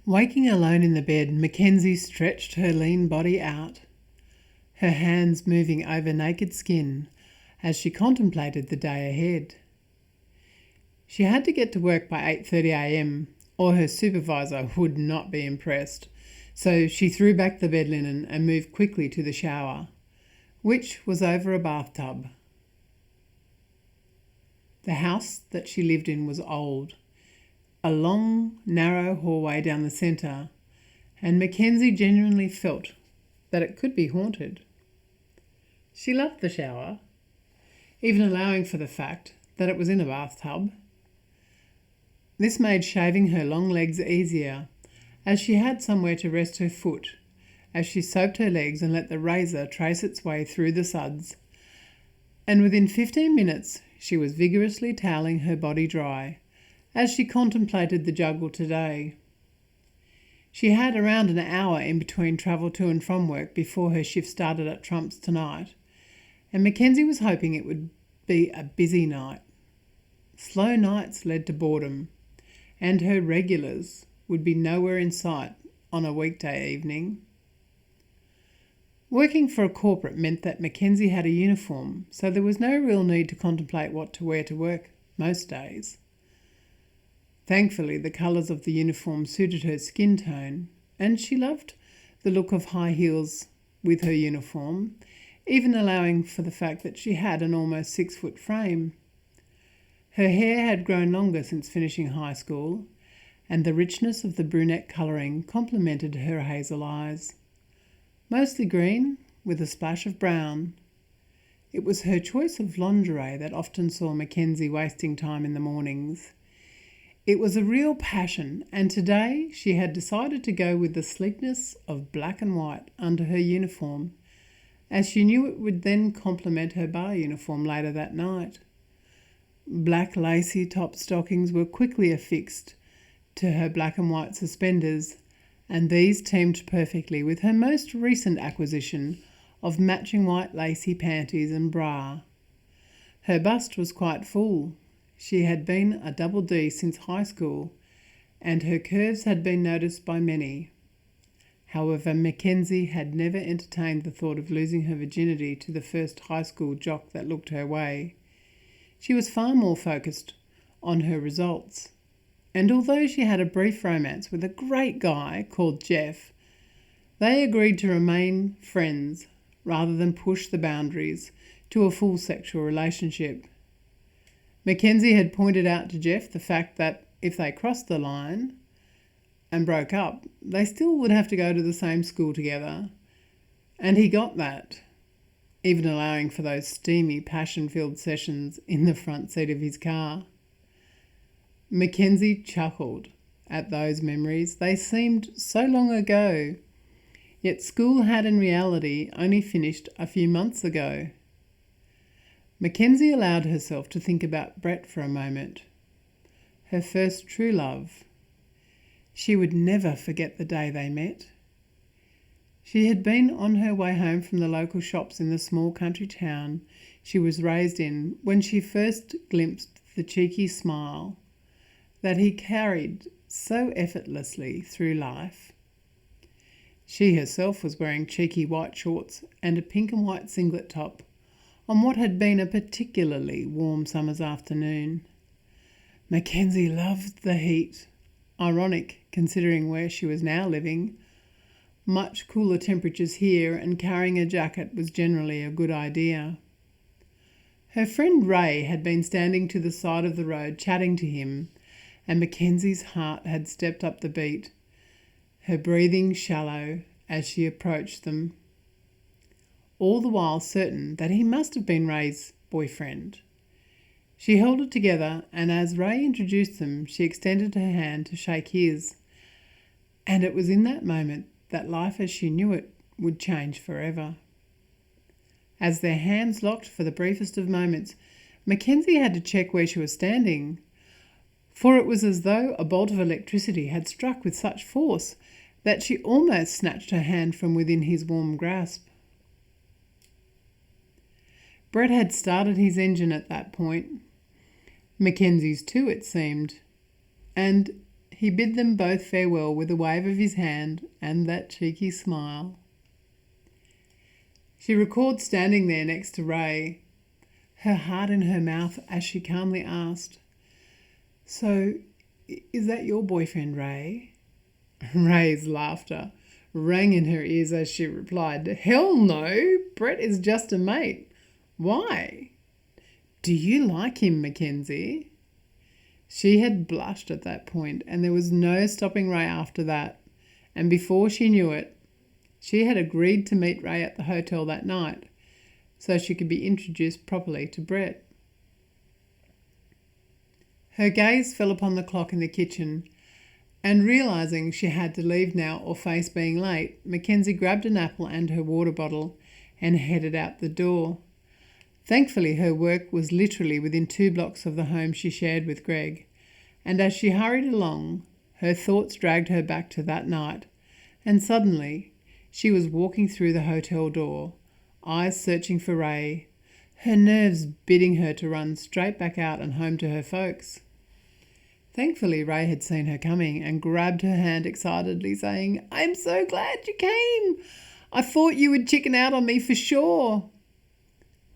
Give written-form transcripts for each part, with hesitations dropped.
Waking alone in the bed, Mackenzie stretched her lean body out, her hands moving over naked skin as she contemplated the day ahead. She had to get to work by 8:30 a.m. or her supervisor would not be impressed, so she threw back the bed linen and moved quickly to the shower, which was over a bathtub. The house that she lived in was old, a long, narrow hallway down the centre, and Mackenzie genuinely felt that it could be haunted. She loved the shower, even allowing for the fact that it was in a bathtub. This made shaving her long legs easier, as she had somewhere to rest her foot as she soaped her legs and let the razor trace its way through the suds. And within 15 minutes she was vigorously toweling her body dry as she contemplated the juggle today. She had around an hour in between travel to and from work before her shift started at Trump's tonight, and Mackenzie was hoping it would be a busy night. Slow nights led to boredom, and her regulars would be nowhere in sight on a weekday evening. Working for a corporate meant that Mackenzie had a uniform, so there was no real need to contemplate what to wear to work most days. Thankfully, the colours of the uniform suited her skin tone, and she loved the look of high heels with her uniform, even allowing for the fact that she had an almost 6-foot frame. Her hair had grown longer since finishing high school, and the richness of the brunette colouring complemented her hazel eyes. Mostly green, with a splash of brown. It was her choice of lingerie that often saw Mackenzie wasting time in the mornings. It was a real passion, and today she had decided to go with the sleekness of black and white under her uniform, as she knew it would then complement her bar uniform later that night. Black lacy top stockings were quickly affixed to her black and white suspenders, and these teamed perfectly with her most recent acquisition of matching white lacy panties and bra. Her bust was quite full. She had been a double D since high school, and her curves had been noticed by many. However, Mackenzie had never entertained the thought of losing her virginity to the first high school jock that looked her way. She was far more focused on her results. And although she had a brief romance with a great guy called Jeff, they agreed to remain friends rather than push the boundaries to a full sexual relationship. Mackenzie had pointed out to Jeff the fact that if they crossed the line and broke up, they still would have to go to the same school together, and he got that, even allowing for those steamy, passion-filled sessions in the front seat of his car. Mackenzie chuckled at those memories. They seemed so long ago, yet school had in reality only finished a few months ago. Mackenzie allowed herself to think about Brett for a moment, her first true love. She would never forget the day they met. She had been on her way home from the local shops in the small country town she was raised in when she first glimpsed the cheeky smile that he carried so effortlessly through life. She herself was wearing cheeky white shorts and a pink and white singlet top on what had been a particularly warm summer's afternoon. Mackenzie loved the heat, ironic considering where she was now living. Much cooler temperatures here, and carrying a jacket was generally a good idea. Her friend Ray had been standing to the side of the road chatting to him, and Mackenzie's heart had stepped up the beat, her breathing shallow as she approached them, all the while certain that he must have been Ray's boyfriend. She held it together, and as Ray introduced them, she extended her hand to shake his, and it was in that moment that life as she knew it would change forever. As their hands locked for the briefest of moments, Mackenzie had to check where she was standing, for it was as though a bolt of electricity had struck with such force that she almost snatched her hand from within his warm grasp. Brett had started his engine at that point. Mackenzie's too, it seemed, and he bid them both farewell with a wave of his hand and that cheeky smile. She recalled standing there next to Ray, her heart in her mouth as she calmly asked, "So, is that your boyfriend, Ray?" Ray's laughter rang in her ears as she replied, "Hell no, Brett is just a mate. Why? Do you like him, Mackenzie?" She had blushed at that point, and there was no stopping Ray after that. And before she knew it, she had agreed to meet Ray at the hotel that night so she could be introduced properly to Brett. Her gaze fell upon the clock in the kitchen, and realising she had to leave now or face being late, Mackenzie grabbed an apple and her water bottle and headed out the door. Thankfully, her work was literally within 2 blocks of the home she shared with Greg, and as she hurried along, her thoughts dragged her back to that night, and suddenly she was walking through the hotel door, eyes searching for Ray, her nerves bidding her to run straight back out and home to her folks. Thankfully, Ray had seen her coming and grabbed her hand excitedly, saying, "I'm so glad you came. I thought you would chicken out on me for sure."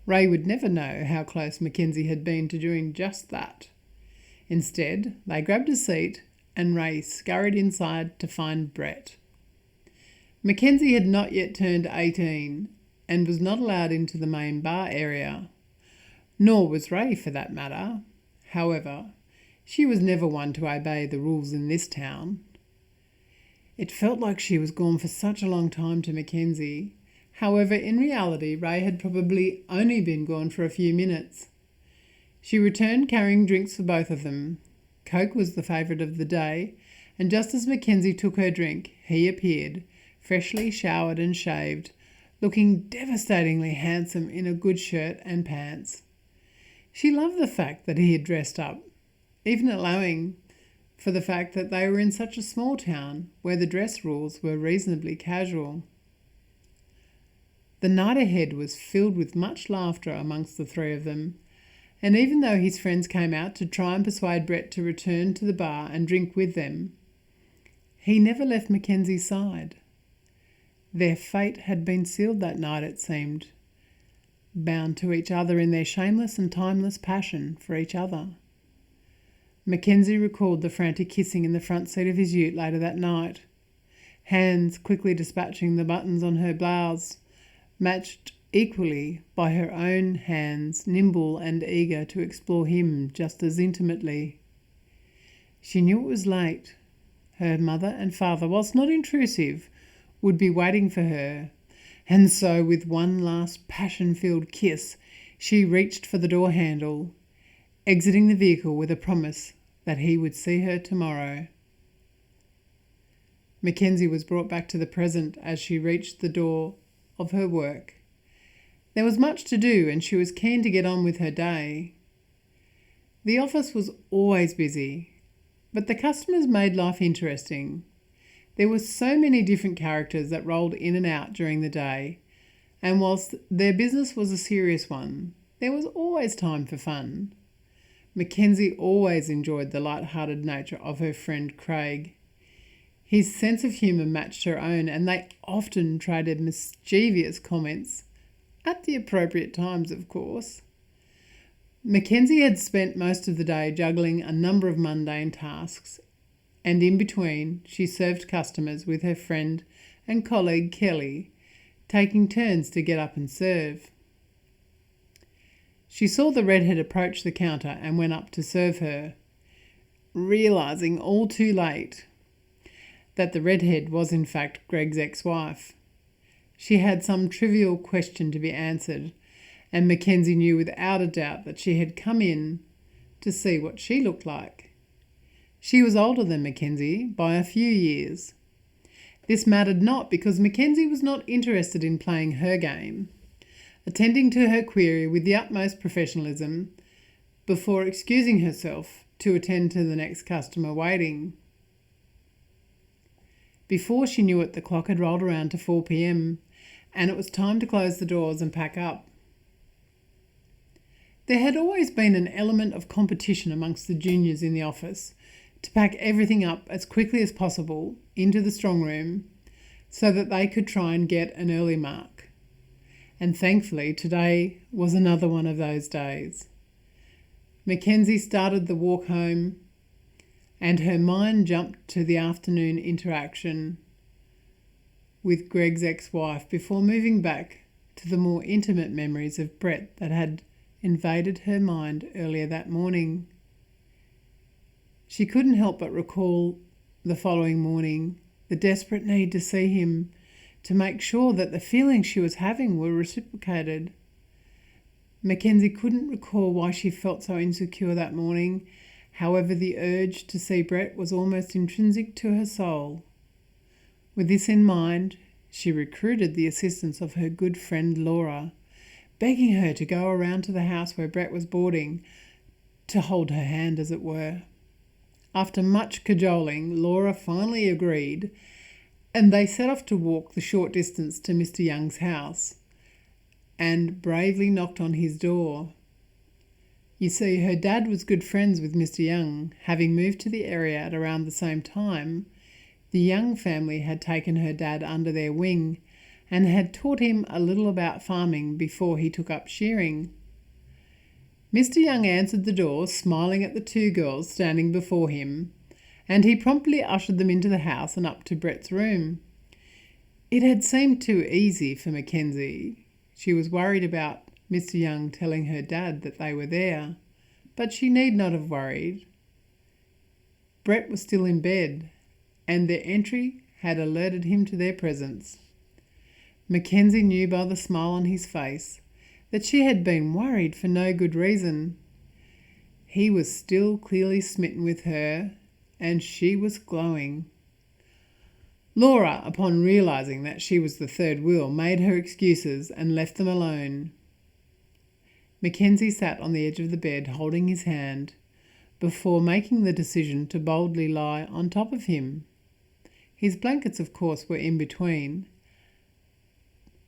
Ray would never know how close Mackenzie had been to doing just that. Instead, they grabbed a seat and Ray scurried inside to find Brett. Mackenzie had not yet turned 18 and was not allowed into the main bar area. Nor was Ray, for that matter. However, she was never one to obey the rules in this town. It felt like she was gone for such a long time to Mackenzie. However, in reality, Ray had probably only been gone for a few minutes. She returned carrying drinks for both of them. Coke was the favourite of the day, and just as Mackenzie took her drink, he appeared, freshly showered and shaved, looking devastatingly handsome in a good shirt and pants. She loved the fact that he had dressed up, even allowing for the fact that they were in such a small town where the dress rules were reasonably casual. The night ahead was filled with much laughter amongst the three of them, and even though his friends came out to try and persuade Brett to return to the bar and drink with them, he never left Mackenzie's side. Their fate had been sealed that night, it seemed, bound to each other in their shameless and timeless passion for each other. Mackenzie recalled the frantic kissing in the front seat of his ute later that night, hands quickly dispatching the buttons on her blouse, matched equally by her own hands, nimble and eager to explore him just as intimately. She knew it was late. Her mother and father, whilst not intrusive, would be waiting for her, and so with one last passion-filled kiss, she reached for the door handle, exiting the vehicle with a promise that he would see her tomorrow. Mackenzie was brought back to the present as she reached the door of her work. There was much to do and she was keen to get on with her day. The office was always busy, but the customers made life interesting. There were so many different characters that rolled in and out during the day, and whilst their business was a serious one, there was always time for fun. Mackenzie always enjoyed the light-hearted nature of her friend Craig. His sense of humour matched her own, and they often traded mischievous comments, at the appropriate times, of course. Mackenzie had spent most of the day juggling a number of mundane tasks, and in between she served customers with her friend and colleague Kelly, taking turns to get up and serve. She saw the redhead approach the counter and went up to serve her, realising all too late that the redhead was in fact Greg's ex-wife. She had some trivial question to be answered, and Mackenzie knew without a doubt that she had come in to see what she looked like. She was older than Mackenzie by a few years. This mattered not because Mackenzie was not interested in playing her game, attending to her query with the utmost professionalism before excusing herself to attend to the next customer waiting. Before she knew it, the clock had rolled around to 4 p.m, and it was time to close the doors and pack up. There had always been an element of competition amongst the juniors in the office, to pack everything up as quickly as possible into the strong room so that they could try and get an early mark. And thankfully, today was another one of those days. Mackenzie started the walk home, and her mind jumped to the afternoon interaction with Greg's ex-wife before moving back to the more intimate memories of Brett that had invaded her mind earlier that morning. She couldn't help but recall the following morning, the desperate need to see him, to make sure that the feelings she was having were reciprocated. Mackenzie couldn't recall why she felt so insecure that morning. However, the urge to see Brett was almost intrinsic to her soul. With this in mind, she recruited the assistance of her good friend Laura, begging her to go around to the house where Brett was boarding, to hold her hand, as it were. After much cajoling, Laura finally agreed, and they set off to walk the short distance to Mr. Young's house, and bravely knocked on his door. You see, her dad was good friends with Mr. Young. Having moved to the area at around the same time, the Young family had taken her dad under their wing and had taught him a little about farming before he took up shearing. Mr. Young answered the door, smiling at the two girls standing before him, and he promptly ushered them into the house and up to Brett's room. It had seemed too easy for Mackenzie. She was worried about Mr. Young telling her dad that they were there, but she need not have worried. Brett was still in bed, and their entry had alerted him to their presence. Mackenzie knew by the smile on his face that she had been worried for no good reason. He was still clearly smitten with her, and she was glowing. Laura, upon realising that she was the third wheel, made her excuses and left them alone. Mackenzie sat on the edge of the bed holding his hand before making the decision to boldly lie on top of him. His blankets, of course, were in between,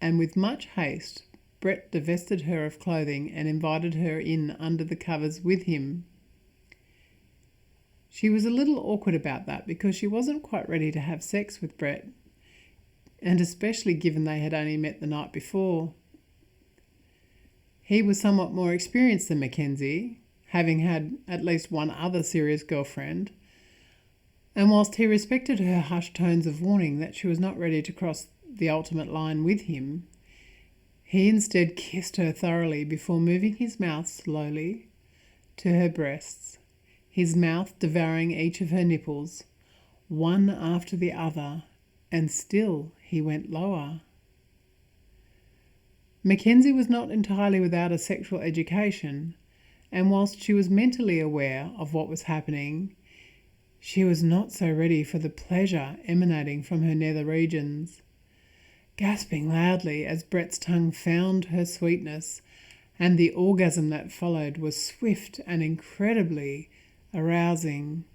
and with much haste Brett divested her of clothing and invited her in under the covers with him. She was a little awkward about that because she wasn't quite ready to have sex with Brett, and especially given they had only met the night before. He was somewhat more experienced than Mackenzie, having had at least one other serious girlfriend, and whilst he respected her hushed tones of warning that she was not ready to cross the ultimate line with him, he instead kissed her thoroughly before moving his mouth slowly to her breasts, his mouth devouring each of her nipples, one after the other, and still he went lower. Mackenzie was not entirely without a sexual education, and whilst she was mentally aware of what was happening, she was not so ready for the pleasure emanating from her nether regions. Gasping loudly as Brett's tongue found her sweetness, and the orgasm that followed was swift and incredibly arousing.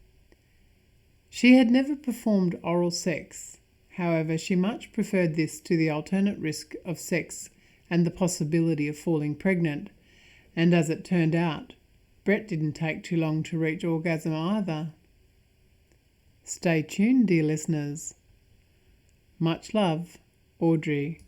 She had never performed oral sex. However, she much preferred this to the alternate risk of sex and the possibility of falling pregnant, and as it turned out, Brett didn't take too long to reach orgasm either. Stay tuned, dear listeners. Much love, Audrey.